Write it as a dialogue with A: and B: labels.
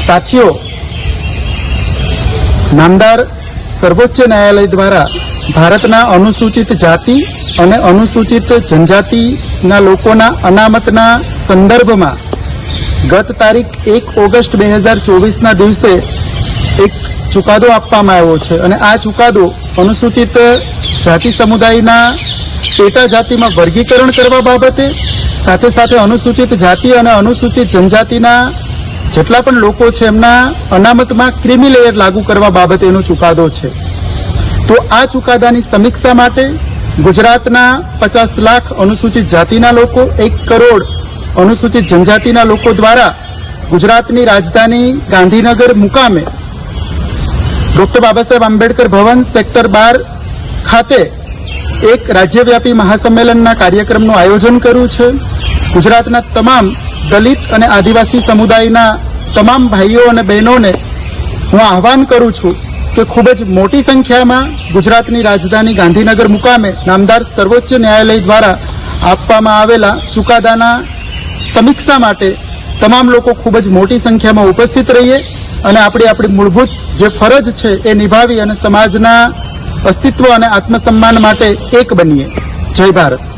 A: સાથીઓ, નામદાર સર્વોચ્ચ ન્યાયાલય દ્વારા ભારતના અનુસૂચિત જાતિ અને અનુસૂચિત જનજાતિના લોકોના અનામતના સંદર્ભમાં ગત તારીખ 1 ઓગસ્ટ 2024ના દિવસે એક ચુકાદો આપવામાં આવ્યો છે અને આ ચુકાદો અનુસૂચિત જાતિ સમુદાયના પેટા જાતિમાં વર્ગીકરણ કરવા બાબતે સાથે સાથે અનુસૂચિત જાતિ અને અનુસૂચિત જનજાતિના જેટલા પણ લોકો છે એમના અનામતમાં ક્રિમી લેયર લાગુ કરવા બાબતેનો ચુકાદો છે। તો આ ચુકાદાની સમીક્ષા માટે ગુજરાતના 50 લાખ અનુસૂચિત જાતિના લોકો, 1 કરોડ અનુસૂચિત જનજાતિના લોકો દ્વારા ગુજરાતની રાજધાની ગાંધીનગર મુકામે ડોક્ટર બાબા સાહેબ આંબેડકર ભવન સેક્ટર 12 ખાતે એક રાજ્યવ્યાપી મહાસંમેલનના કાર્યક્રમનું આયોજન કર્યું છે। ગુજરાતના તમામ દલિત અને આદિવાસી સમુદાયના તમામ ભાઈઓ અને બહેનોને હું આહવાન કરું છું કે ખૂબ જ મોટી સંખ્યામાં ગુજરાતની રાજધાની ગાંધીનગર મુકામે નામદાર સર્વોચ્ચ ન્યાયાલય દ્વારા આપવામાં આવેલા ચુકાદાના સમીક્ષા માટે તમામ લોકો ખૂબ જ મોટી સંખ્યામાં ઉપસ્થિત રહીએ અને આપણી મૂળભૂત જે ફરજ છે એ નિભાવી અને સમાજના અસ્તિત્વ અને આત્મસન્માન માટે એક બનીએ। જય ભારત।